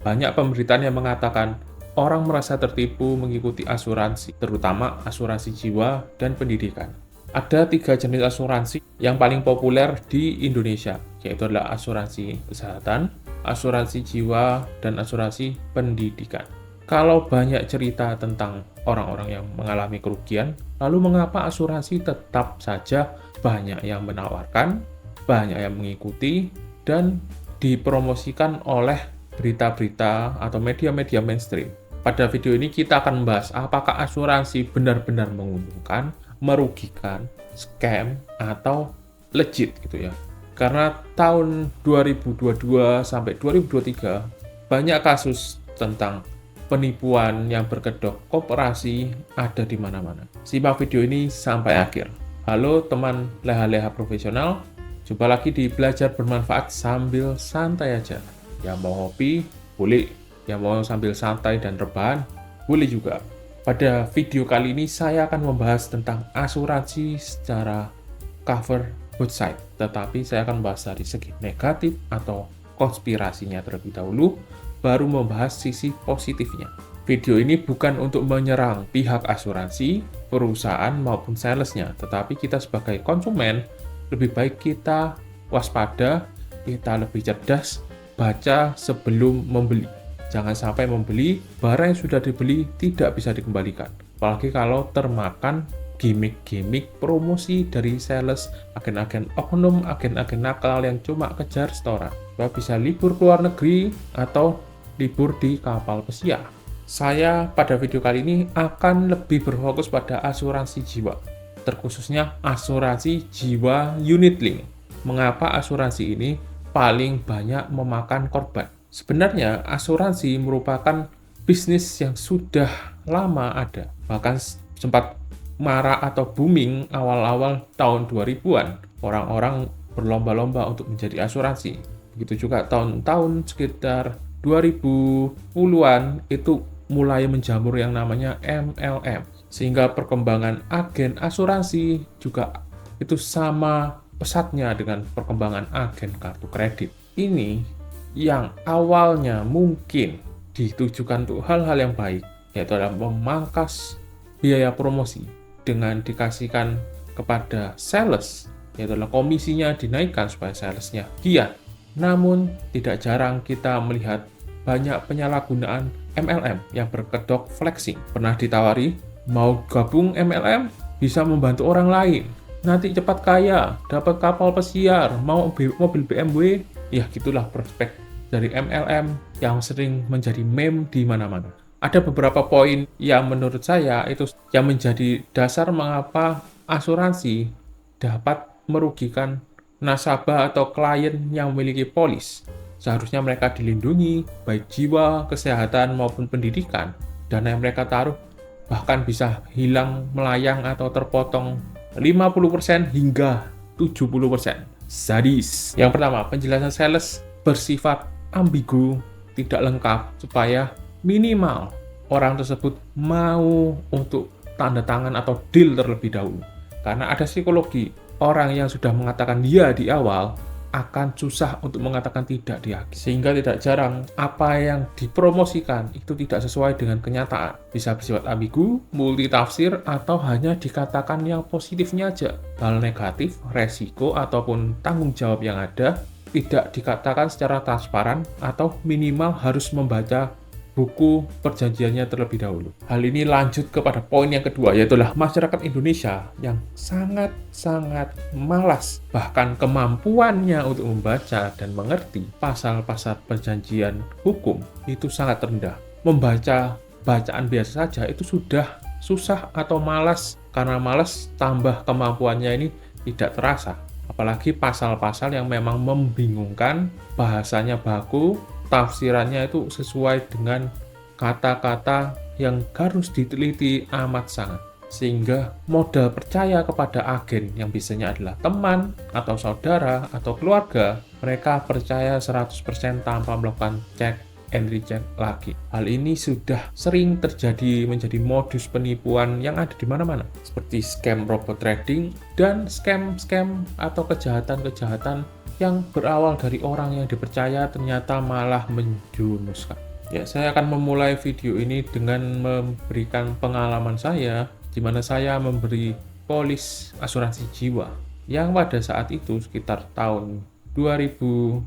Banyak pemberitaan yang mengatakan orang merasa tertipu mengikuti asuransi, terutama asuransi jiwa dan pendidikan. Ada 3 jenis asuransi yang paling populer di Indonesia, yaitu adalah asuransi kesehatan, asuransi jiwa, dan asuransi pendidikan. Kalau banyak cerita tentang orang-orang yang mengalami kerugian, lalu mengapa asuransi tetap saja banyak yang menawarkan, banyak yang mengikuti, dan dipromosikan oleh berita-berita atau media-media mainstream? Pada video ini kita akan membahas apakah asuransi benar-benar menguntungkan, merugikan, scam, atau legit gitu ya. Karena tahun 2022 sampai 2023 banyak kasus tentang penipuan yang berkedok koperasi ada di mana-mana. Simak video ini sampai akhir. Halo teman leha-leha profesional, jumpa lagi di Belajar Bermanfaat Sambil Santai Aja. Yang mau ngopi, boleh. Yang mau sambil santai dan rebahan, boleh juga. Pada video kali ini saya akan membahas tentang asuransi secara cover both side, tetapi saya akan membahas dari segi negatif atau konspirasinya terlebih dahulu, baru membahas sisi positifnya. Video ini bukan untuk menyerang pihak asuransi, perusahaan maupun salesnya, tetapi kita sebagai konsumen lebih baik kita waspada, kita lebih cerdas, baca sebelum membeli. Jangan sampai membeli barang yang sudah dibeli tidak bisa dikembalikan. Apalagi kalau termakan gimmick-gimmick promosi dari sales, agen-agen oknum, agen-agen nakal yang cuma kejar setoran. Supaya bisa libur ke luar negeri atau libur di kapal pesiar. Saya pada video kali ini akan lebih berfokus pada asuransi jiwa, terkhususnya asuransi jiwa unit link. Mengapa asuransi ini paling banyak memakan korban? Sebenarnya asuransi merupakan bisnis yang sudah lama ada, bahkan sempat marak atau booming awal-awal tahun 2000-an. Orang-orang berlomba-lomba untuk menjadi asuransi. Begitu juga tahun-tahun sekitar 2010-an itu mulai menjamur yang namanya MLM. Sehingga perkembangan agen asuransi juga itu sama pesatnya dengan perkembangan agen kartu kredit. Ini yang awalnya mungkin ditujukan untuk hal-hal yang baik, yaitu adalah memangkas biaya promosi dengan dikasihkan kepada sales, yaitu adalah komisinya dinaikkan supaya salesnya giat. Namun, tidak jarang kita melihat banyak penyalahgunaan MLM yang berkedok flexing. Pernah ditawari, mau gabung MLM, bisa membantu orang lain. Nanti cepat kaya, dapat kapal pesiar, mau mobil BMW, ya gitulah prospek dari MLM yang sering menjadi meme di mana-mana. Ada beberapa poin yang menurut saya itu yang menjadi dasar mengapa asuransi dapat merugikan nasabah atau klien yang memiliki polis. Seharusnya mereka dilindungi, baik jiwa, kesehatan, maupun pendidikan. Dana yang mereka taruh bahkan bisa hilang, melayang, atau terpotong 50% hingga 70%. Sadis. Yang pertama, penjelasan sales bersifat ambigu, tidak lengkap, supaya minimal orang tersebut mau untuk tanda tangan atau deal terlebih dahulu. Karena ada psikologi, orang yang sudah mengatakan ya di awal akan susah untuk mengatakan tidak di akhir. Sehingga tidak jarang apa yang dipromosikan itu tidak sesuai dengan kenyataan. Bisa bersifat ambigu, multitafsir, atau hanya dikatakan yang positifnya aja. Hal negatif, resiko, ataupun tanggung jawab yang ada tidak dikatakan secara transparan atau minimal harus membaca buku perjanjiannya terlebih dahulu. Hal ini lanjut kepada poin yang kedua, yaitu masyarakat Indonesia yang sangat-sangat malas, bahkan kemampuannya untuk membaca dan mengerti pasal-pasal perjanjian hukum itu sangat rendah. Membaca bacaan biasa saja itu sudah susah atau malas, karena malas tambah kemampuannya ini tidak terasa. Apalagi pasal-pasal yang memang membingungkan, bahasanya baku, tafsirannya itu sesuai dengan kata-kata yang harus diteliti amat sangat. Sehingga modal percaya kepada agen yang biasanya adalah teman, atau saudara, atau keluarga, mereka percaya 100% tanpa melakukan cek and recheck lagi. Hal ini sudah sering terjadi menjadi modus penipuan yang ada di mana-mana, seperti scam robot trading dan scam-scam atau kejahatan-kejahatan yang berawal dari orang yang dipercaya ternyata malah menjurumuskan. Ya, saya akan memulai video ini dengan memberikan pengalaman saya, di mana saya memberi polis asuransi jiwa, yang pada saat itu sekitar tahun 2015,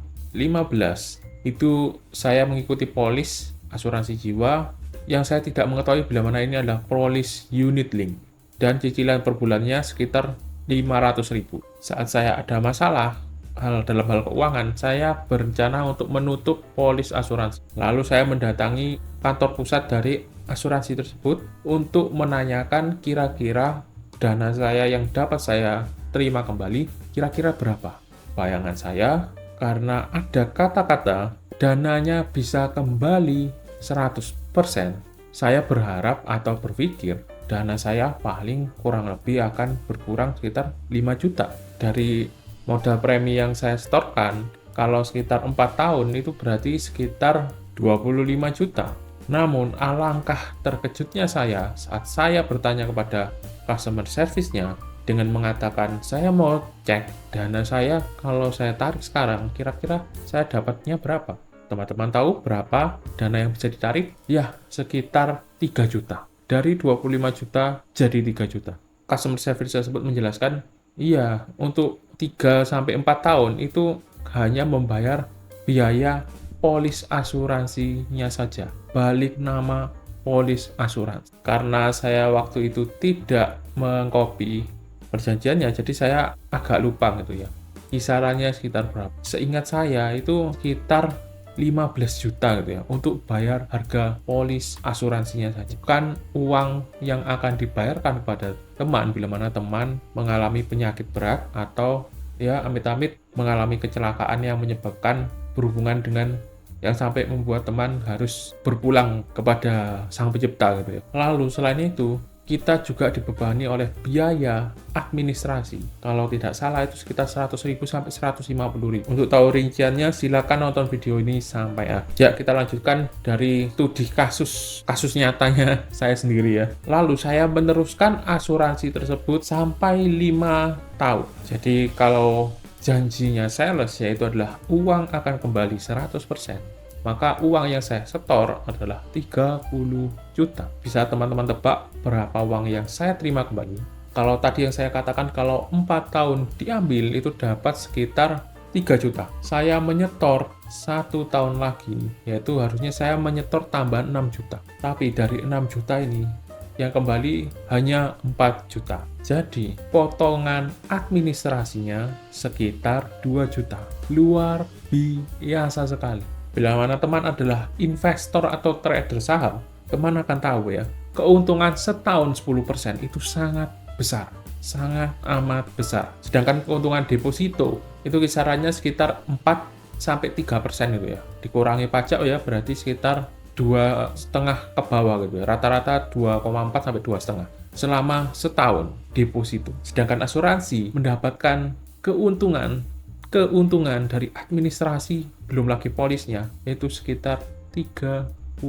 itu saya mengikuti polis asuransi jiwa yang saya tidak mengetahui bila mana ini adalah polis unit link, dan cicilan per bulannya sekitar 500.000. Saat saya ada masalah dalam hal keuangan, saya berencana untuk menutup polis asuransi. Lalu saya mendatangi kantor pusat dari asuransi tersebut untuk menanyakan kira-kira dana saya yang dapat saya terima kembali kira-kira berapa. Bayangan saya, karena ada kata-kata dananya bisa kembali 100%, saya berharap atau berpikir dana saya paling kurang lebih akan berkurang sekitar 5 juta. Dari modal premi yang saya setorkan, kalau sekitar 4 tahun itu berarti sekitar 25 juta. Namun alangkah terkejutnya saya saat saya bertanya kepada customer service-nya dengan mengatakan, saya mau cek dana saya kalau saya tarik sekarang, kira-kira saya dapatnya berapa? Teman-teman tahu berapa dana yang bisa ditarik? Ya, sekitar 3 juta. Dari 25 juta jadi 3 juta. Customer service tersebut menjelaskan, iya, untuk 3-4 tahun itu hanya membayar biaya polis asuransinya saja, balik nama polis asuransi. Karena saya waktu itu tidak mengcopy perjanjiannya, jadi saya agak lupa gitu ya. Kisarannya sekitar berapa? Seingat saya itu sekitar 15 juta gitu ya, untuk bayar harga polis asuransinya saja. Bukan uang yang akan dibayarkan kepada teman bila mana teman mengalami penyakit berat atau ya amit-amit mengalami kecelakaan yang menyebabkan berhubungan dengan yang sampai membuat teman harus berpulang kepada Sang Pencipta gitu ya. Lalu selain itu, kita juga dibebani oleh biaya administrasi. Kalau tidak salah itu sekitar 100.000 sampai 150.000. Untuk tahu rinciannya silakan nonton video ini sampai akhir. Ya, kita lanjutkan dari studi kasus nyatanya saya sendiri ya. Lalu saya meneruskan asuransi tersebut sampai 5 tahun. Jadi kalau janjinya sales yaitu adalah uang akan kembali 100%. Maka uang yang saya setor adalah 30 juta. Bisa teman-teman tebak berapa uang yang saya terima kembali? Kalau tadi yang saya katakan kalau 4 tahun diambil itu dapat sekitar 3 juta. Saya menyetor 1 tahun lagi, yaitu harusnya saya menyetor tambah 6 juta. Tapi dari 6 juta ini yang kembali hanya 4 juta. Jadi potongan administrasinya sekitar 2 juta. Luar biasa sekali. Bila mana teman adalah investor atau trader saham, teman akan tahu ya, keuntungan setahun 10% itu sangat besar, sangat amat besar. Sedangkan keuntungan deposito itu kisarannya sekitar 4-3% gitu ya. Dikurangi pajak ya, berarti sekitar 2,5 ke bawah gitu ya. Rata-rata 2,4 sampai 2,5 selama setahun deposito. Sedangkan asuransi mendapatkan keuntungan dari administrasi belum lagi polisnya itu sekitar 30%.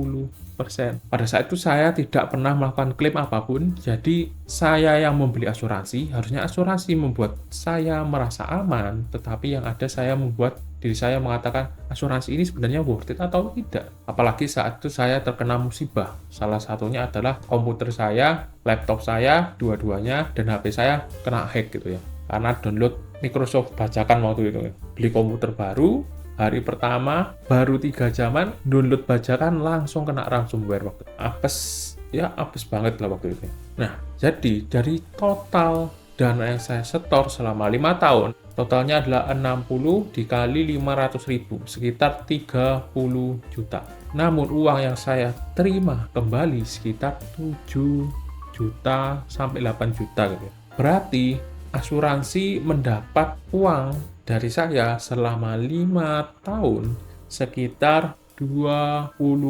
Pada saat itu saya tidak pernah melakukan klaim apapun, jadi saya yang membeli asuransi, harusnya asuransi membuat saya merasa aman, tetapi yang ada saya membuat diri saya mengatakan asuransi ini sebenarnya worth it atau tidak. Apalagi saat itu saya terkena musibah. Salah satunya adalah komputer saya, laptop saya, dua-duanya, dan HP saya kena hack gitu ya. Karena download Microsoft bajakan waktu itu. Beli komputer baru, hari pertama, baru 3 jaman, download bajakan langsung kena ransomware waktu itu. Apes banget lah waktu itu. Nah, jadi dari total dana yang saya setor selama 5 tahun, totalnya adalah 60 dikali 500.000, sekitar 30 juta. Namun uang yang saya terima kembali sekitar 7 juta sampai 8 juta gitu. Berarti asuransi mendapat uang dari saya selama 5 tahun sekitar 22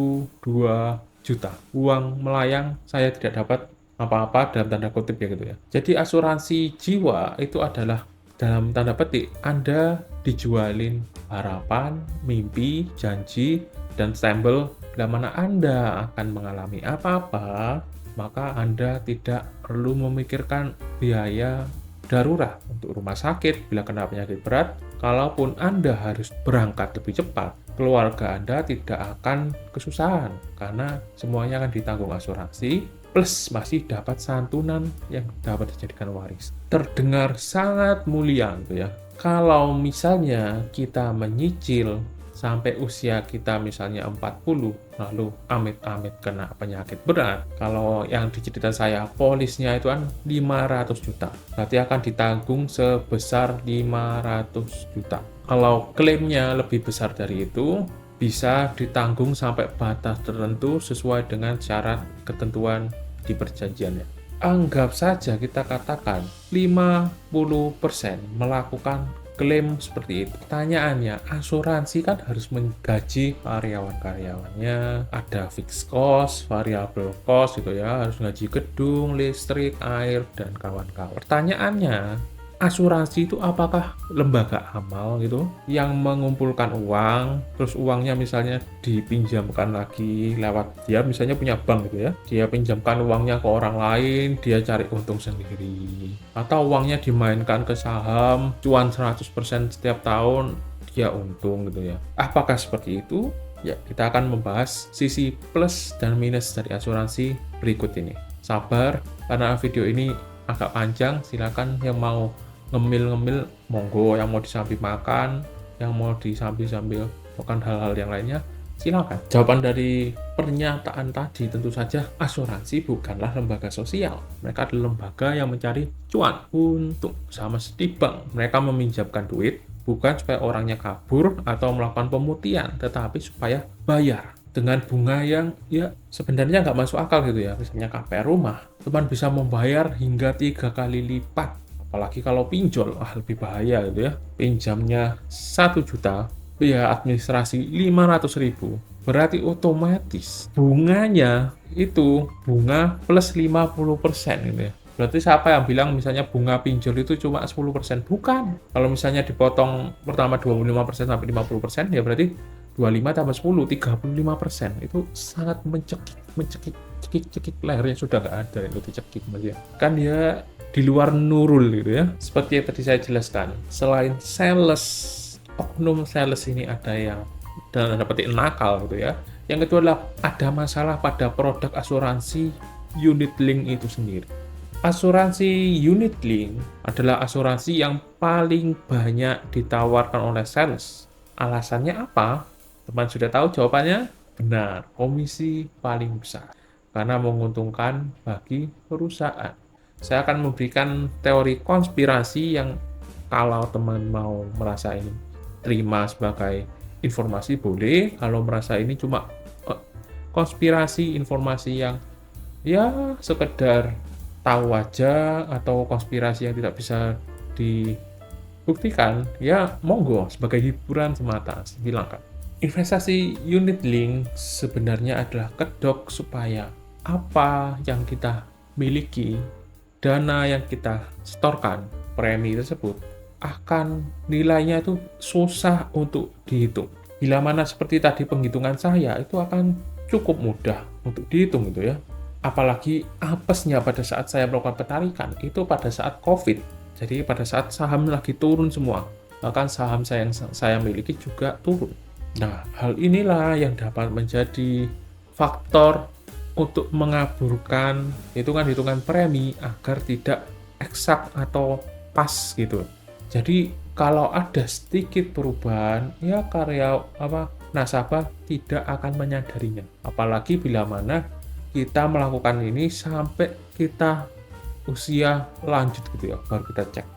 juta. Uang melayang, saya tidak dapat apa-apa dalam tanda kutip ya gitu ya. Jadi asuransi jiwa itu adalah dalam tanda petik Anda dijualin harapan, mimpi, janji, dan stempel bila mana Anda akan mengalami apa-apa, maka Anda tidak perlu memikirkan biaya darurat untuk rumah sakit bila kena penyakit berat. Kalaupun Anda harus berangkat lebih cepat, keluarga Anda tidak akan kesusahan karena semuanya akan ditanggung asuransi, plus masih dapat santunan yang dapat dijadikan waris. Terdengar sangat mulia gitu ya. Kalau misalnya kita menyicil sampai usia kita misalnya 40, lalu amit-amit kena penyakit berat. Kalau yang di cerita saya, polisnya itu kan 500 juta. Berarti akan ditanggung sebesar 500 juta. Kalau klaimnya lebih besar dari itu, bisa ditanggung sampai batas tertentu sesuai dengan syarat ketentuan di perjanjiannya. Anggap saja kita katakan 50% melakukan klaim seperti itu. Pertanyaannya, asuransi kan harus menggaji karyawan-karyawannya, ada fixed cost, variable cost gitu ya, harus gaji gedung, listrik, air, dan kawan-kawan. Pertanyaannya, asuransi itu apakah lembaga amal gitu yang mengumpulkan uang, terus uangnya misalnya dipinjamkan lagi lewat dia misalnya punya bank gitu ya, dia pinjamkan uangnya ke orang lain, dia cari untung sendiri, atau uangnya dimainkan ke saham, cuan 100% setiap tahun, dia untung gitu ya. Apakah seperti itu? Ya, kita akan membahas sisi plus dan minus dari asuransi berikut ini. Sabar, karena video ini agak panjang, silakan yang mau ngemil-ngemil monggo, yang mau disambil makan, yang mau disambil melakukan hal-hal yang lainnya silakan. Jawaban dari pernyataan tadi tentu saja asuransi bukanlah lembaga sosial. Mereka adalah lembaga yang mencari cuan, untung, sama seperti bank. Mereka meminjamkan duit bukan supaya orangnya kabur atau melakukan pemutihan, tetapi supaya bayar dengan bunga yang ya sebenarnya nggak masuk akal gitu ya. Misalnya KPR rumah, teman bisa membayar hingga 3 kali lipat. Apalagi kalau pinjol, lebih bahaya gitu ya. Pinjamnya 1 juta, ya administrasi 500.000. Berarti otomatis bunganya itu bunga plus 50% gitu ya. Berarti siapa yang bilang misalnya bunga pinjol itu cuma 10%? Bukan. Kalau misalnya dipotong pertama 25% sampai 50%, ya berarti 25 tambah 10, 35%. Itu sangat mencekik lehernya sudah nggak ada, itu dicekik ya. Kan dia di luar nurul gitu ya. Seperti yang tadi saya jelaskan, selain sales, oknum sales ini ada yang dalam tanda petik nakal gitu ya. Yang kedua adalah ada masalah pada produk asuransi unit link itu sendiri. Asuransi unit link adalah asuransi yang paling banyak ditawarkan oleh sales. Alasannya apa? Teman sudah tahu jawabannya? Benar, komisi paling besar. Karena menguntungkan bagi perusahaan. Saya akan memberikan teori konspirasi yang kalau teman mau merasa ini terima sebagai informasi boleh, kalau merasa ini cuma konspirasi, informasi yang ya sekedar tahu aja atau konspirasi yang tidak bisa dibuktikan, ya monggo sebagai hiburan semata, silakan. Investasi unit link sebenarnya adalah kedok supaya apa yang kita miliki, dana yang kita setorkan, premi tersebut, akan nilainya itu susah untuk dihitung. Bila mana seperti tadi penghitungan saya, itu akan cukup mudah untuk dihitung gitu ya. Apalagi apesnya pada saat saya melakukan penarikan, itu pada saat COVID. Jadi pada saat saham lagi turun semua, bahkan saham yang saya miliki juga turun. Nah, hal inilah yang dapat menjadi faktor untuk mengaburkan hitungan-hitungan premi agar tidak eksak atau pas gitu. Jadi kalau ada sedikit perubahan, ya nasabah tidak akan menyadarinya. Apalagi bila mana kita melakukan ini sampai kita usia lanjut gitu ya, baru kita cek.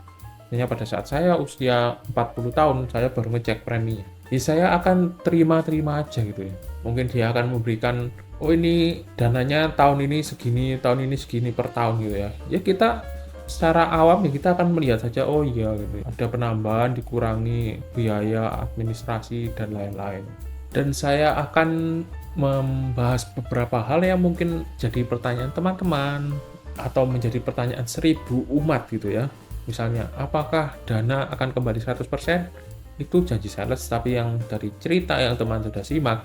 Misalnya pada saat saya usia 40 tahun, saya baru ngecek preminya. Jadi saya akan terima-terima aja gitu ya. Mungkin dia akan memberikan, oh ini dananya tahun ini segini per tahun gitu ya. Ya kita secara awam ya kita akan melihat saja, oh iya gitu ya. Ada penambahan, dikurangi biaya administrasi dan lain-lain. Dan saya akan membahas beberapa hal yang mungkin jadi pertanyaan teman-teman atau menjadi pertanyaan 1000 umat gitu ya. Misalnya, apakah dana akan kembali 100%? Itu janji sales, tapi yang dari cerita yang teman sudah simak,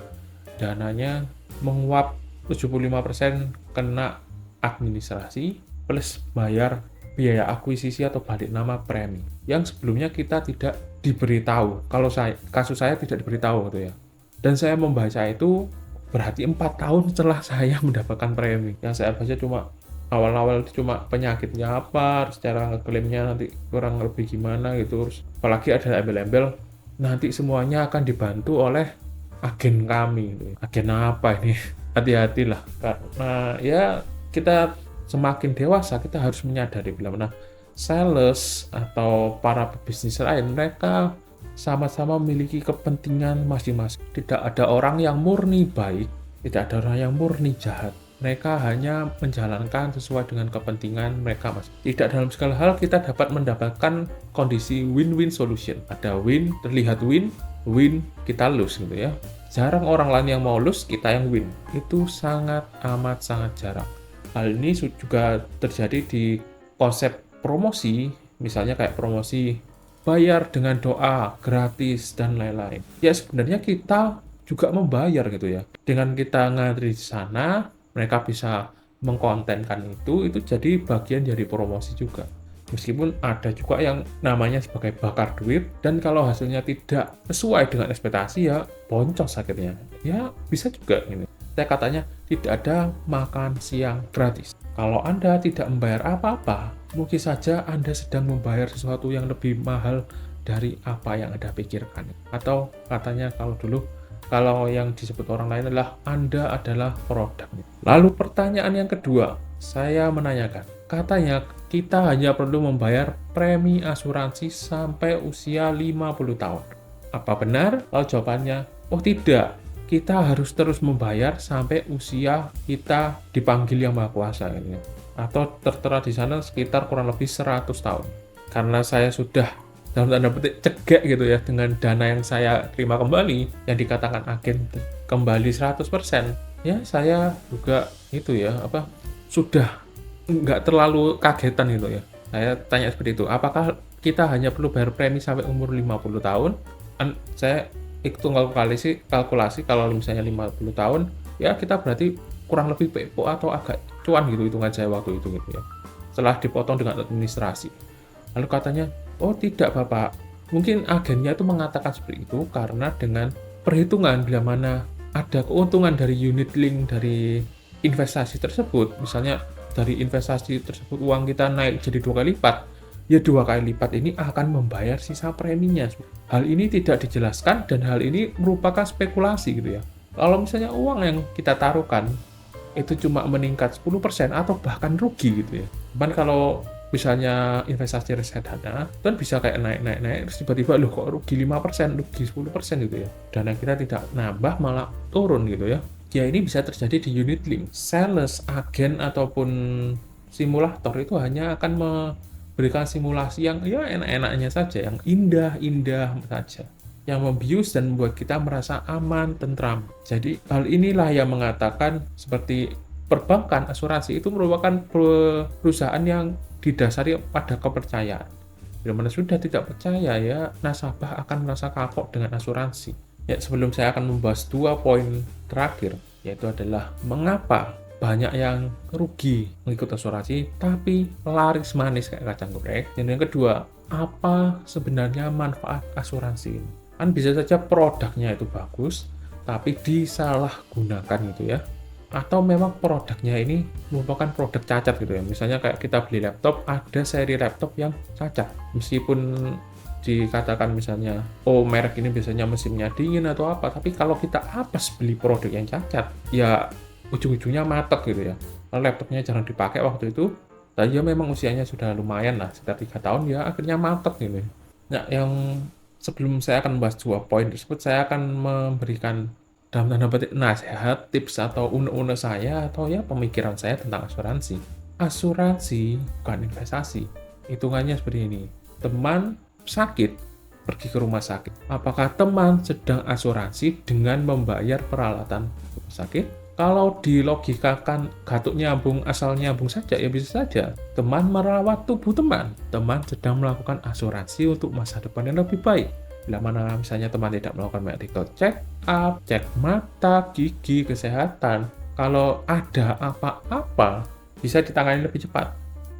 dananya menguap 75% kena administrasi plus bayar biaya akuisisi atau balik nama premi yang sebelumnya kita tidak diberitahu. Kalau kasus saya tidak diberitahu gitu ya. Dan saya membaca itu berarti 4 tahun setelah saya mendapatkan premi. Yang saya baca cuma awal-awal itu cuma penyakitnya apa, secara ngeklaimnya nanti kurang lebih gimana gitu. Terus apalagi ada embel-embel nanti semuanya akan dibantu oleh agen kami. Agen apa ini? Hati-hatilah, karena ya kita semakin dewasa kita harus menyadari bila mana sales atau para pebisnis lain mereka sama-sama memiliki kepentingan masing-masing. Tidak ada orang yang murni baik, tidak ada orang yang murni jahat. Mereka hanya menjalankan sesuai dengan kepentingan mereka masing. Tidak dalam segala hal kita dapat mendapatkan kondisi win-win solution. Ada win, terlihat win, kita lose gitu ya. Jarang orang lain yang mau lose, kita yang win. Itu sangat jarang. Hal ini juga terjadi di konsep promosi, misalnya kayak promosi bayar dengan doa, gratis, dan lain-lain. Ya sebenarnya kita juga membayar gitu ya. Dengan kita ngantri di sana, mereka bisa mengkontenkan itu jadi bagian dari promosi juga. Meskipun ada juga yang namanya sebagai bakar duit, dan kalau hasilnya tidak sesuai dengan ekspektasi ya boncos akhirnya. Ya bisa juga ini. Saya katanya tidak ada makan siang gratis. Kalau Anda tidak membayar apa-apa, mungkin saja Anda sedang membayar sesuatu yang lebih mahal dari apa yang Anda pikirkan. Atau katanya kalau yang disebut orang lain adalah Anda adalah produk. Lalu pertanyaan yang kedua, saya menanyakan, katanya kita hanya perlu membayar premi asuransi sampai usia 50 tahun. Apa benar? Lalu jawabannya, oh tidak. Kita harus terus membayar sampai usia kita dipanggil Yang Maha Kuasa ini. Atau tertera di sana sekitar kurang lebih 100 tahun. Karena saya sudah dalam tanda petik cegek gitu ya dengan dana yang saya terima kembali yang dikatakan agen kembali 100%. Ya saya juga itu ya sudah nggak terlalu kagetan gitu ya. Saya tanya seperti itu, apakah kita hanya perlu bayar premi sampai umur 50 tahun? Saya hitung kalkulasi kalau misalnya 50 tahun, ya kita berarti kurang lebih PO atau agak cuan gitu hitungan saya waktu itu gitu ya. Setelah dipotong dengan administrasi. Lalu katanya, oh tidak Bapak, mungkin agennya itu mengatakan seperti itu karena dengan perhitungan bila mana ada keuntungan dari unit link dari investasi tersebut, misalnya dari investasi tersebut uang kita naik jadi 2 kali lipat, ya 2 kali lipat ini akan membayar sisa preminya. Hal ini tidak dijelaskan dan hal ini merupakan spekulasi gitu ya. Kalau misalnya uang yang kita taruhkan itu cuma meningkat 10% atau bahkan rugi gitu ya. Cuman kalau misalnya investasi reksadana kan bisa kayak naik terus tiba-tiba loh kok rugi 5%, rugi 10% gitu ya. Dana kita tidak nambah malah turun gitu ya. Ya ini bisa terjadi di unit link. Sales, agen ataupun simulator itu hanya akan memberikan simulasi yang ya enak-enaknya saja, yang indah-indah saja, yang membius dan membuat kita merasa aman, tentram. Jadi hal inilah yang mengatakan seperti perbankan, asuransi itu merupakan perusahaan yang didasari pada kepercayaan. Bila mana sudah tidak percaya ya nasabah akan merasa kapok dengan asuransi. Ya, sebelum saya akan membahas 2 poin terakhir, yaitu adalah mengapa banyak yang rugi mengikuti asuransi tapi laris manis kayak kacang goreng. Dan yang kedua, apa sebenarnya manfaat asuransi ini? Kan bisa saja produknya itu bagus, tapi disalahgunakan gitu ya. Atau memang produknya ini merupakan produk cacat gitu ya. Misalnya kayak kita beli laptop, ada seri laptop yang cacat. Meskipun dikatakan misalnya, oh merek ini biasanya mesinnya dingin atau apa, tapi kalau kita apes beli produk yang cacat, ya ujung-ujungnya matek gitu ya. Lalu laptopnya jarang dipakai waktu itu, dan ya memang usianya sudah lumayan lah, sekitar 3 tahun, ya akhirnya matek gitu. Nah, yang sebelum saya akan membahas 2 poin tersebut, saya akan memberikan dalam tanda petik nasihat, tips atau unek-unek saya atau ya pemikiran saya tentang asuransi. Asuransi bukan investasi. Hitungannya seperti ini. Teman sakit, pergi ke rumah sakit. Apakah teman sedang asuransi dengan membayar peralatan rumah sakit? Kalau dilogikakan gatuk nyambung asal nyambung saja, ya bisa saja. Teman merawat tubuh teman. Teman sedang melakukan asuransi untuk masa depan yang lebih baik. Bila mana misalnya teman tidak melakukan medical check up, cek mata, gigi, kesehatan, kalau ada apa-apa bisa ditangani lebih cepat.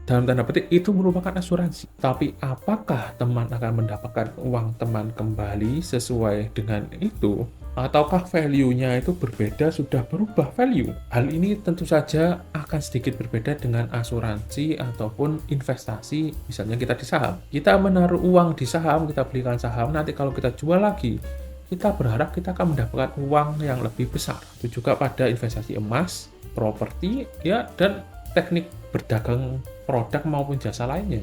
dalam tanda petik itu merupakan asuransi. Tapi apakah teman akan mendapatkan uang teman kembali sesuai dengan itu? Ataukah value-nya itu berbeda, sudah berubah value? Hal ini tentu saja akan sedikit berbeda dengan asuransi ataupun investasi, misalnya kita di saham. Kita menaruh uang di saham, kita belikan saham, nanti kalau kita jual lagi, kita berharap kita akan mendapatkan uang yang lebih besar. Itu juga pada investasi emas, properti, ya, dan teknik berdagang produk maupun jasa lainnya.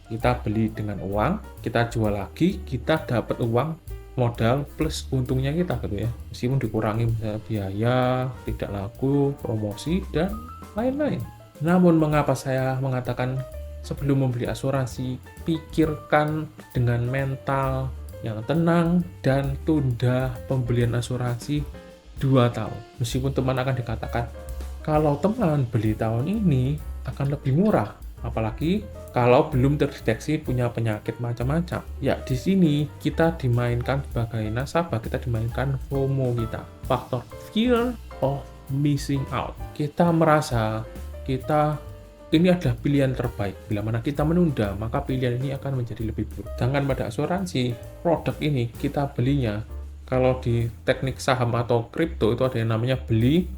Kita beli dengan uang, kita jual lagi, kita dapat uang modal plus untungnya kita gitu ya. Meskipun dikurangi misalnya biaya, tidak laku, promosi, dan lain-lain. Namun mengapa saya mengatakan sebelum membeli asuransi, pikirkan dengan mental yang tenang dan tunda pembelian asuransi 2 tahun. Meskipun teman akan dikatakan, kalau teman beli tahun ini akan lebih murah, apalagi kalau belum terdeteksi punya penyakit macam-macam. Ya, di sini kita dimainkan sebagai nasabah, kita dimainkan FOMO kita, faktor fear of missing out. Kita merasa kita ini adalah pilihan terbaik. Bila mana kita menunda, maka pilihan ini akan menjadi lebih buruk. Sedangkan pada asuransi, produk ini kita belinya, kalau di teknik saham atau kripto itu ada yang namanya beli,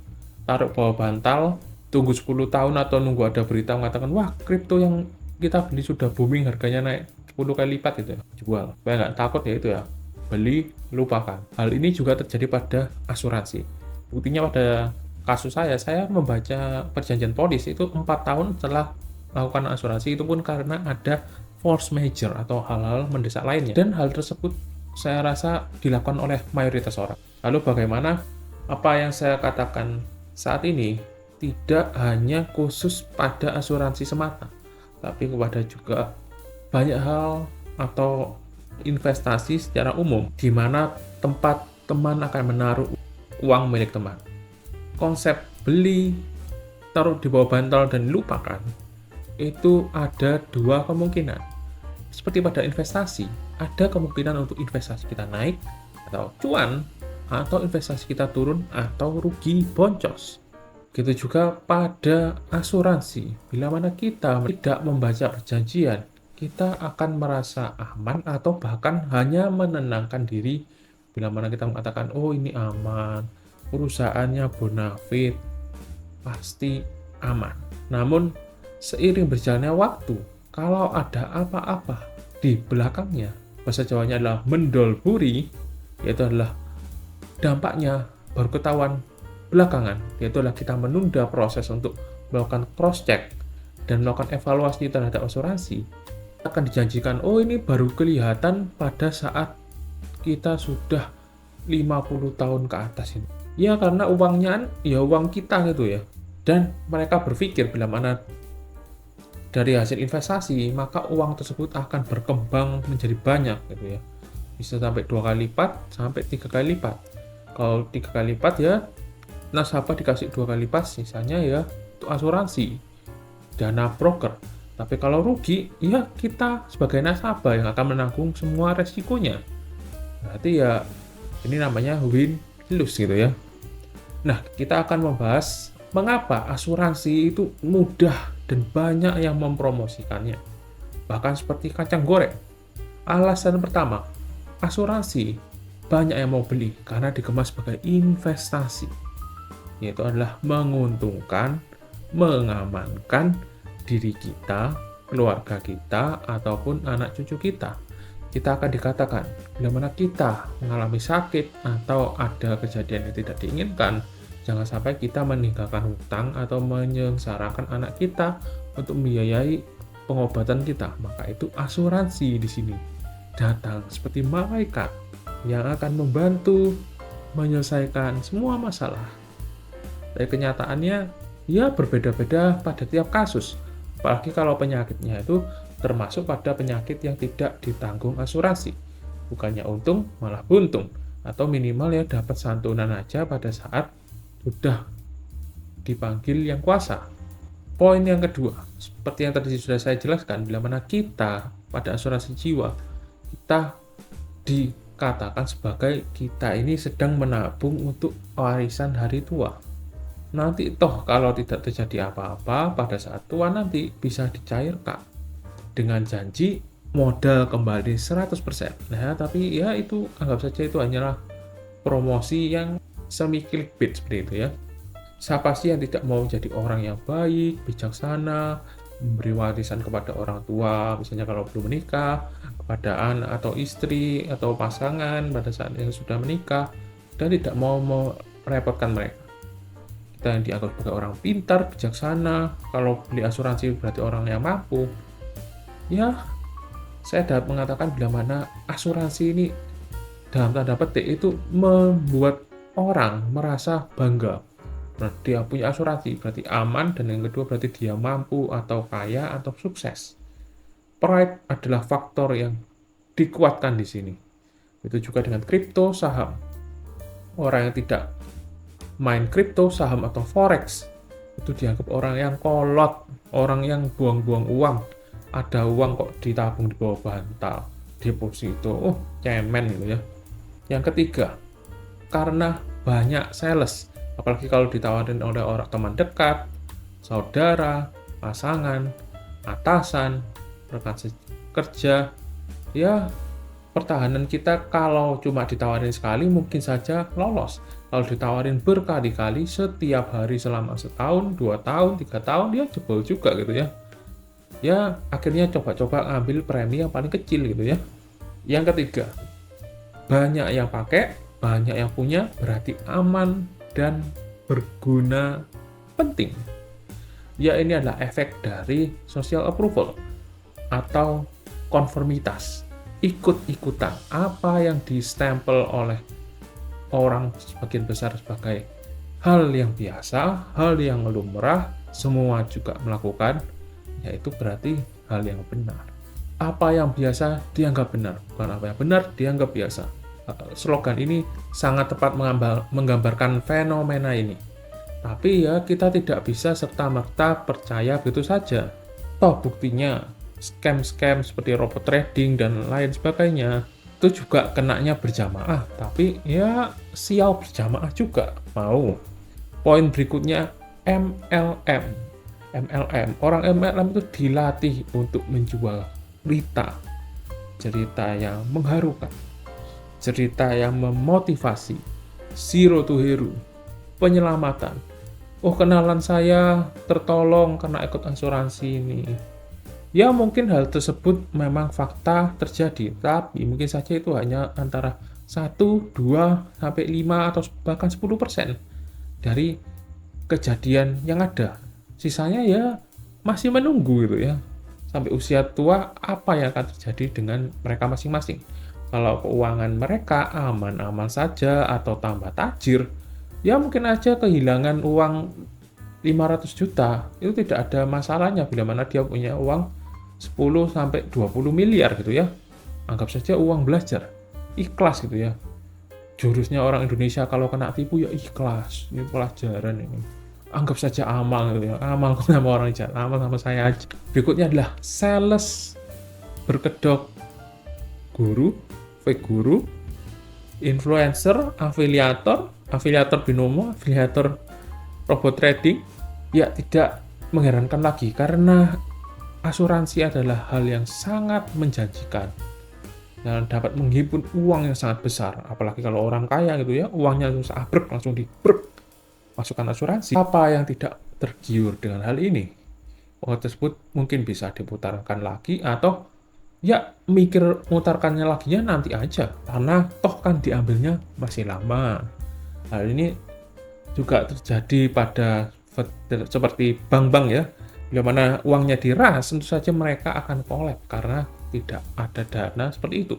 taruh bawah bantal, tunggu 10 tahun atau nunggu ada berita mengatakan, wah kripto yang kita beli sudah booming, harganya naik 10 kali lipat gitu ya, jual. Supaya nggak takut ya itu ya, beli, lupakan. Hal ini juga terjadi pada asuransi. Buktinya pada kasus saya membaca perjanjian polis itu 4 tahun setelah melakukan asuransi, itu pun karena ada force majeure atau hal-hal mendesak lainnya. Dan hal tersebut saya rasa dilakukan oleh mayoritas orang. Lalu bagaimana? Apa yang saya katakan saat ini tidak hanya khusus pada asuransi semata, tapi kepada juga banyak hal atau investasi secara umum, di mana tempat teman akan menaruh uang milik teman. Konsep beli, taruh di bawah bantal dan lupakan, itu ada 2 kemungkinan. Seperti pada investasi, ada kemungkinan untuk investasi kita naik atau cuan, atau investasi kita turun atau rugi boncos. Gitu juga pada asuransi, bila mana kita tidak membaca perjanjian, kita akan merasa aman atau bahkan hanya menenangkan diri bila mana kita mengatakan, oh ini aman, perusahaannya bonafit, pasti aman. Namun, seiring berjalannya waktu, kalau ada apa-apa di belakangnya, bahasa Jawanya adalah mendolburi, yaitu adalah dampaknya baru ketahuan belakangan, yaitu adalah kita menunda proses untuk melakukan cross-check dan melakukan evaluasi terhadap asuransi. Akan dijanjikan, oh ini baru kelihatan pada saat kita sudah 50 tahun ke atas ini. Ya karena uangnya, ya uang kita gitu ya. Dan mereka berpikir bila mana dari hasil investasi, maka uang tersebut akan berkembang menjadi banyak gitu ya. Bisa sampai 2 kali lipat, sampai 3 kali lipat. Kalau 3 kali lipat ya, nasabah dikasih 2 kali lipat, sisanya ya untuk asuransi, dana broker. Tapi kalau rugi, ya kita sebagai nasabah yang akan menanggung semua resikonya. Berarti ya ini namanya win-lose gitu ya. Nah, kita akan membahas mengapa asuransi itu mudah dan banyak yang mempromosikannya. Bahkan seperti kacang goreng. Alasan pertama, asuransi banyak yang mau beli karena dikemas sebagai investasi. Yaitu adalah menguntungkan, mengamankan diri kita, keluarga kita, ataupun anak cucu kita. Kita akan dikatakan, bila mana kita mengalami sakit atau ada kejadian yang tidak diinginkan, jangan sampai kita meninggalkan hutang atau menyengsarakan anak kita untuk membiayai pengobatan kita. Maka itu asuransi di sini datang seperti malaikat yang akan membantu menyelesaikan semua masalah. Dari kenyataannya, ya berbeda-beda pada tiap kasus. Apalagi kalau penyakitnya itu termasuk pada penyakit yang tidak ditanggung asuransi. Bukannya untung, malah buntung. Atau minimal ya dapat santunan aja pada saat sudah dipanggil yang kuasa. Poin yang kedua, seperti yang tadi sudah saya jelaskan, bila mana kita pada asuransi jiwa, kita dikatakan sebagai kita ini sedang menabung untuk warisan hari tua. Nanti toh kalau tidak terjadi apa-apa pada saat tua nanti bisa dicairkan dengan janji modal kembali 100%. Nah, tapi ya itu anggap saja itu hanyalah promosi yang semi clickbait seperti itu ya. Siapa sih yang tidak mau jadi orang yang baik, bijaksana, memberi warisan kepada orang tua, misalnya kalau belum menikah, kepada anak atau istri atau pasangan pada saat yang sudah menikah, dan tidak mau merepotkan mereka. Kita yang dianggap sebagai orang pintar, bijaksana, kalau beli asuransi berarti orang yang mampu. Ya, saya dapat mengatakan bila mana asuransi ini dalam tanda petik itu membuat orang merasa bangga. Dia punya asuransi berarti aman, dan yang kedua berarti dia mampu atau kaya atau sukses. Pride adalah faktor yang dikuatkan di sini. Itu juga dengan kripto, saham. Orang yang tidak main kripto, saham atau forex itu dianggap orang yang kolot, orang yang buang-buang uang. Ada uang kok ditabung di bawah bantal, deposito, cemen gitu ya. Yang ketiga, karena banyak sales. Apalagi kalau ditawarin oleh orang teman dekat, saudara, pasangan, atasan, rekan kerja, ya pertahanan kita kalau cuma ditawarin sekali mungkin saja lolos. Kalau ditawarin berkali-kali setiap hari selama setahun, 2 tahun, 3 tahun, dia jebol juga gitu ya. Ya akhirnya coba-coba ngambil premi yang paling kecil gitu ya. Yang ketiga, banyak yang pakai, banyak yang punya, berarti aman dan berguna, penting. Ya ini adalah efek dari social approval atau konformitas. Ikut-ikutan apa yang distempel oleh orang sebagian besar sebagai hal yang biasa, hal yang lumrah, semua juga melakukan, yaitu berarti hal yang benar. Apa yang biasa dianggap benar, bukan apa yang benar dianggap biasa. Slogan ini sangat tepat menggambarkan fenomena ini. Tapi ya kita tidak bisa serta-merta percaya begitu saja. Toh buktinya scam-scam seperti robot trading dan lain sebagainya itu juga kenanya berjamaah, tapi ya sial berjamaah juga mau. Poin berikutnya MLM. MLM, orang MLM itu dilatih untuk menjual cerita yang mengharukan, cerita yang memotivasi, zero to hero, penyelamatan. Oh, kenalan saya tertolong karena ikut asuransi ini. Ya, mungkin hal tersebut memang fakta terjadi, tapi mungkin saja itu hanya antara 1, 2, sampai 5, atau bahkan 10% dari kejadian yang ada. Sisanya ya masih menunggu gitu ya. Sampai usia tua, apa yang akan terjadi dengan mereka masing-masing. Kalau keuangan mereka aman-aman saja atau tambah tajir, ya mungkin aja kehilangan uang 500 juta, itu tidak ada masalahnya bila mana dia punya uang 10-20 miliar gitu ya. Anggap saja uang belajar, ikhlas gitu ya. Jurusnya orang Indonesia kalau kena tipu ya ikhlas, ini pelajaran ini. Anggap saja amal gitu ya. Amal sama orang jahat, amal sama saya aja. Berikutnya adalah sales berkedok guru, fake guru, influencer, afiliator binomo, afiliator robot trading. Ya tidak mengherankan lagi karena asuransi adalah hal yang sangat menjanjikan dan dapat menghimpun uang yang sangat besar. Apalagi kalau orang kaya gitu ya, uangnya langsung abrek, langsung masukkan asuransi. Apa yang tidak tergiur dengan hal ini? Uang tersebut mungkin bisa diputarkan lagi atau ya mikir mutarkannya laginya nanti aja, karena toh kan diambilnya masih lama. Hal ini juga terjadi pada seperti bank-bank ya, bila mana uangnya diras, tentu saja mereka akan collab karena tidak ada dana seperti itu.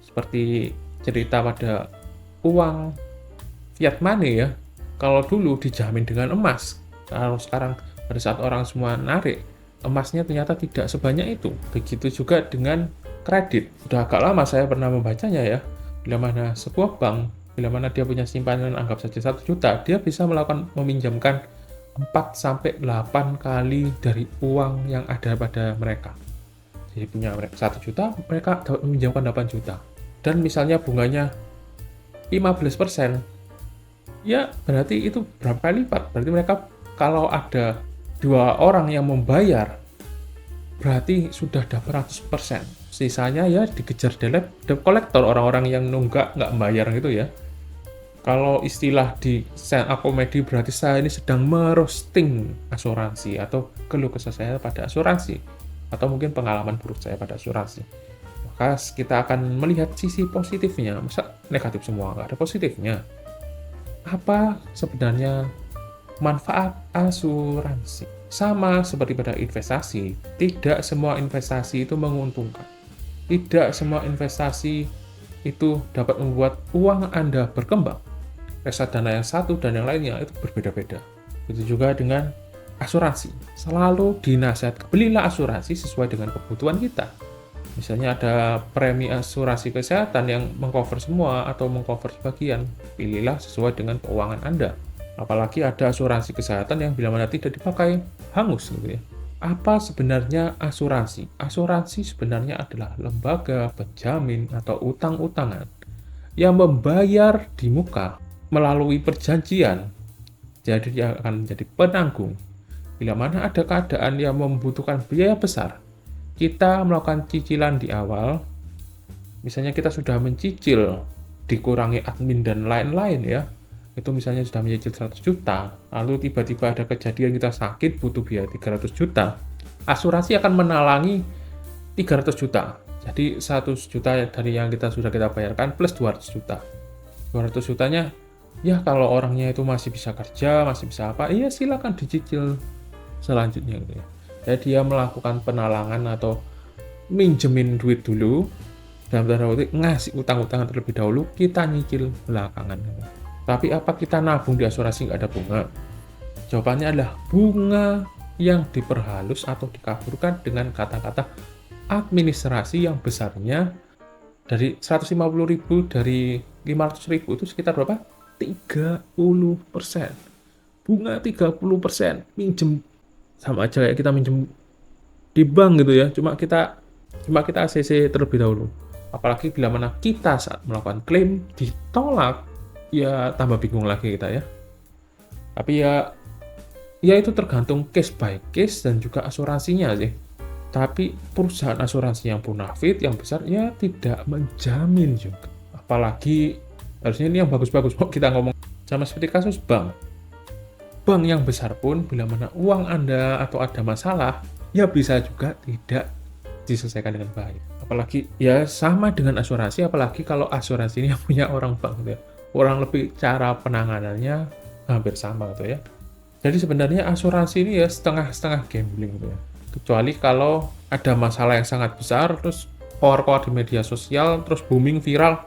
Seperti cerita pada uang fiat money ya, kalau dulu dijamin dengan emas, kalau sekarang pada saat orang semua narik, emasnya ternyata tidak sebanyak itu. Begitu juga dengan kredit. Sudah agak lama saya pernah membacanya ya, bila mana sebuah bank, bila mana dia punya simpanan anggap saja 1 juta, dia bisa meminjamkan 4-8 kali dari uang yang ada pada mereka. Jadi punya 1 juta, mereka dapat meminjamkan 8 juta. Dan misalnya bunganya 15%, ya berarti itu berapa kali lipat? Berarti mereka kalau ada 2 orang yang membayar, berarti sudah dapat 100%. Sisanya ya dikejar debt collector, orang-orang yang nunggak nggak membayar gitu ya. Kalau istilah di stand up comedy berarti saya ini sedang merosting asuransi atau keluh kesah saya pada asuransi atau mungkin pengalaman buruk saya pada asuransi. Maka kita akan melihat sisi positifnya. Masa negatif semua, nggak ada positifnya. Apa sebenarnya manfaat asuransi? Sama seperti pada investasi, tidak semua investasi itu menguntungkan. Tidak semua investasi itu dapat membuat uang Anda berkembang. Reksadana yang satu dan yang lainnya itu berbeda-beda. Begitu juga dengan asuransi. Selalu dinasihatkan, belilah asuransi sesuai dengan kebutuhan kita. Misalnya ada premi asuransi kesehatan yang mengcover semua atau mengcover sebagian, pilihlah sesuai dengan keuangan Anda. Apalagi ada asuransi kesehatan yang bila mana tidak dipakai, hangus gitu ya. Apa sebenarnya asuransi? Asuransi sebenarnya adalah lembaga penjamin atau utang-utangan yang membayar di muka melalui perjanjian. Jadi dia akan menjadi penanggung. Bila mana ada keadaan yang membutuhkan biaya besar, kita melakukan cicilan di awal, misalnya kita sudah mencicil, dikurangi admin dan lain-lain ya, itu misalnya sudah mencicil 100 juta, lalu tiba-tiba ada kejadian kita sakit butuh biaya 300 juta, asuransi akan menalangi 300 juta. Jadi 100 juta dari yang sudah kita bayarkan plus 200 juta. 200 jutanya, ya kalau orangnya itu masih bisa kerja, masih bisa apa, iya silakan dicicil selanjutnya gitu ya. Jadi dia melakukan penalangan atau minjemin duit dulu, dalam tanda kutip ngasih utang-utangan terlebih dahulu, kita nyicil belakangan. Tapi apa kita nabung di asuransi nggak ada bunga? Jawabannya adalah bunga yang diperhalus atau dikaburkan dengan kata-kata administrasi yang besarnya dari 150.000 dari 500.000 itu sekitar berapa? 30%. Bunga 30%. Minjem sama aja kayak kita minjem di bank gitu ya. Cuma kita ACC terlebih dahulu. Apalagi bila mana kita saat melakukan klaim ditolak, ya tambah bingung lagi kita ya. Tapi ya itu tergantung case by case dan juga asuransinya sih. Tapi perusahaan asuransi yang bonafit, yang besar, ya tidak menjamin juga. Apalagi, harusnya ini yang bagus-bagus. Kita ngomong sama seperti kasus bank. Bank yang besar pun, bila mana uang Anda atau ada masalah, ya bisa juga tidak diselesaikan dengan baik. Apalagi, ya sama dengan asuransi, apalagi kalau asuransi ini yang punya orang bank. Gitu ya. Kurang lebih cara penanganannya hampir sama gitu ya. Jadi sebenarnya asuransi ini ya setengah-setengah gambling gitu ya. Kecuali kalau ada masalah yang sangat besar, terus keluar-keluar di media sosial, terus booming viral,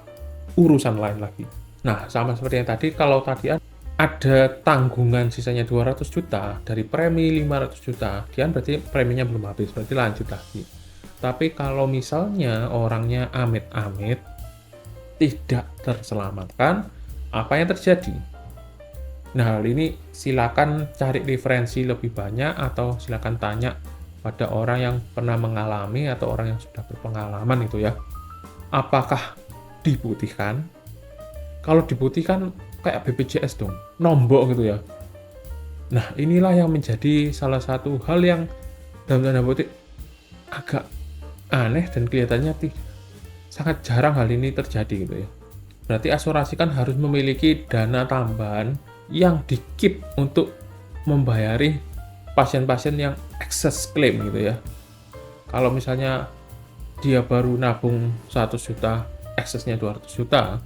urusan lain lagi. Nah, sama seperti yang tadi, kalau tadi ada tanggungan sisanya 200 juta, dari premi 500 juta, dia berarti preminya belum habis, berarti lanjut lagi. Tapi kalau misalnya orangnya amit-amit, tidak terselamatkan, apa yang terjadi? Nah, hal ini silakan cari referensi lebih banyak atau silakan tanya pada orang yang pernah mengalami atau orang yang sudah berpengalaman itu ya. Apakah diputihkan? Kalau diputihkan kayak BPJS dong, nombok gitu ya. Nah, inilah yang menjadi salah satu hal yang dalam tanda kutip agak aneh dan kelihatannya sangat jarang hal ini terjadi gitu ya. Berarti asuransi kan harus memiliki dana tambahan yang di-keep untuk membayari pasien-pasien yang excess claim gitu ya. Kalau misalnya dia baru nabung 100 juta, excessnya 200 juta,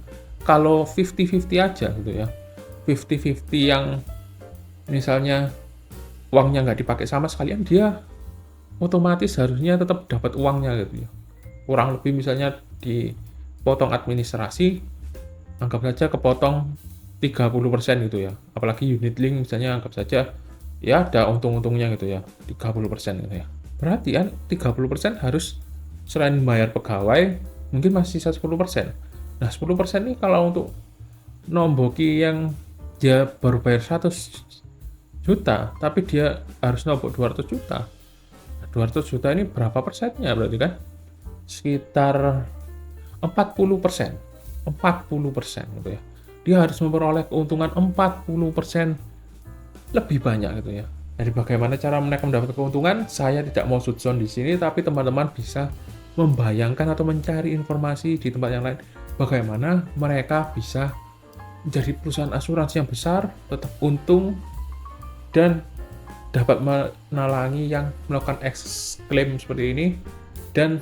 kalau 50-50 aja gitu ya, 50-50 yang misalnya uangnya nggak dipakai sama sekalian, dia otomatis harusnya tetap dapat uangnya gitu ya. Kurang lebih misalnya dipotong administrasi, anggap saja kepotong 30% gitu ya. Apalagi unit link misalnya anggap saja ya ada untung-untungnya gitu ya, 30% gitu ya. Berarti kan 30% harus selain bayar pegawai, mungkin masih sisa 10%. Nah, 10% ini kalau untuk nomboki yang dia baru bayar 100 juta, tapi dia harus nombok 200 juta. Nah, 200 juta ini berapa persennya berarti kan? Sekitar 40%. 40% gitu ya. dia harus memperoleh keuntungan 40% lebih banyak gitu ya. Jadi bagaimana cara mereka mendapat keuntungan? Saya tidak mau sudzon di sini, tapi teman-teman bisa membayangkan atau mencari informasi di tempat yang lain. Bagaimana mereka bisa menjadi perusahaan asuransi yang besar, tetap untung, dan dapat menalangi yang melakukan excess claim seperti ini, dan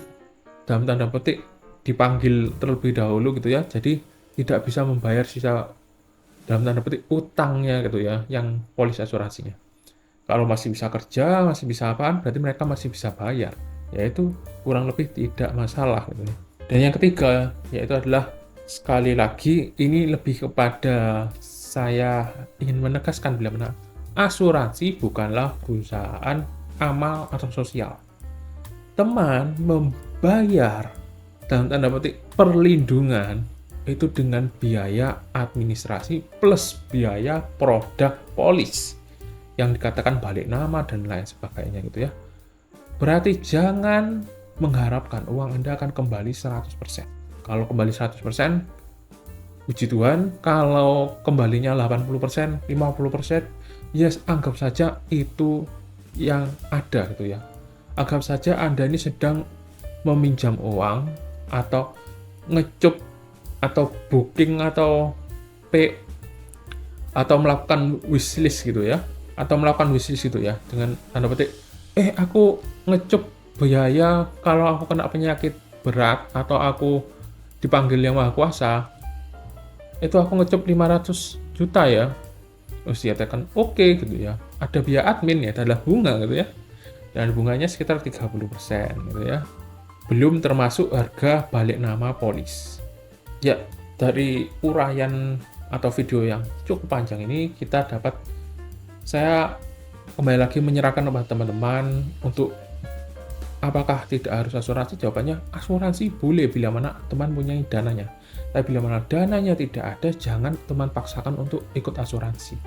dalam tanda petik dipanggil terlebih dahulu gitu ya. Jadi tidak bisa membayar sisa dalam tanda petik utangnya gitu ya, yang polis asuransinya. Kalau masih bisa kerja, masih bisa apaan, berarti mereka masih bisa bayar. Yaitu kurang lebih tidak masalah gitu ya. Dan yang ketiga, yaitu adalah sekali lagi ini lebih kepada saya ingin menegaskan bila mana asuransi bukanlah perusahaan amal atau sosial. Teman membayar dalam tanda petik perlindungan itu dengan biaya administrasi plus biaya produk polis yang dikatakan balik nama dan lain sebagainya gitu ya. Berarti jangan mengharapkan uang Anda akan kembali 100%. Kalau kembali 100%, puji Tuhan. Kalau kembalinya 80%, 50%, yes, anggap saja itu yang ada gitu ya. Anggap saja Anda ini sedang meminjam uang atau ngecup atau booking atau pay atau melakukan wishlist gitu ya. Atau melakukan wishlist gitu ya, dengan tanda petik, aku ngecup biaya kalau aku kena penyakit berat atau aku dipanggil yang maha kuasa, itu aku ngecup 500 juta ya. Terus dia tekan oke gitu ya. Ada biaya admin ya, adalah bunga gitu ya. Dan bunganya sekitar 30% gitu ya. Belum termasuk harga balik nama polis. Ya, dari uraian atau video yang cukup panjang ini kita dapat, saya kembali lagi menyerahkan kepada teman-teman untuk apakah tidak harus asuransi. Jawabannya asuransi boleh bila mana teman punya dananya. Tapi bila mana dananya tidak ada, jangan teman paksakan untuk ikut asuransi.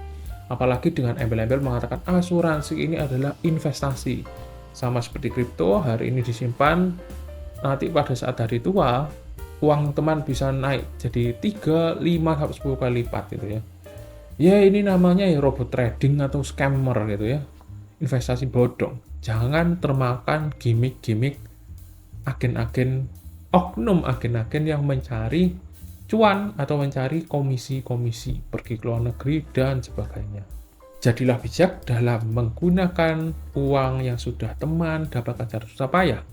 Apalagi dengan embel-embel mengatakan asuransi ini adalah investasi. Sama seperti kripto, hari ini disimpan, nanti pada saat hari tua, uang teman bisa naik jadi 3, 5, 10 kali lipat gitu ya. Ya ini namanya ya robot trading atau scammer gitu ya. Investasi bodong. Jangan termakan gimmick-gimmick agen-agen, oknum agen-agen yang mencari cuan atau mencari komisi-komisi, pergi ke luar negeri dan sebagainya. Jadilah bijak dalam menggunakan uang yang sudah teman dapatkan secara susah payah,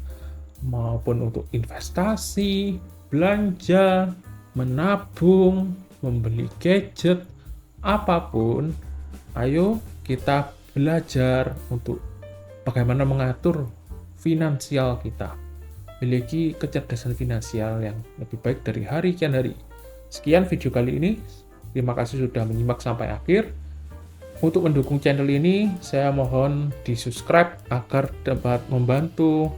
maupun untuk investasi, belanja, menabung, membeli gadget, apapun. Ayo kita belajar untuk bagaimana mengatur finansial kita, miliki kecerdasan finansial yang lebih baik dari hari ke hari. Sekian video kali ini, terima kasih sudah menyimak sampai akhir. Untuk mendukung channel ini, saya mohon di subscribe agar dapat membantu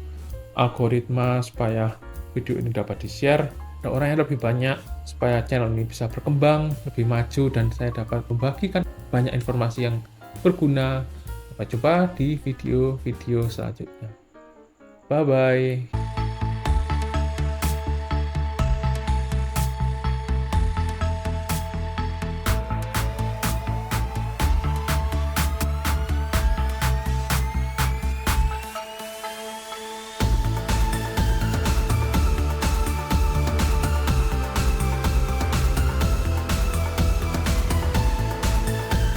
algoritma supaya video ini dapat di-share ke orang yang lebih banyak, supaya channel ini bisa berkembang, lebih maju, dan saya dapat membagikan banyak informasi yang berguna. Sampai jumpa di video-video selanjutnya. Bye-bye.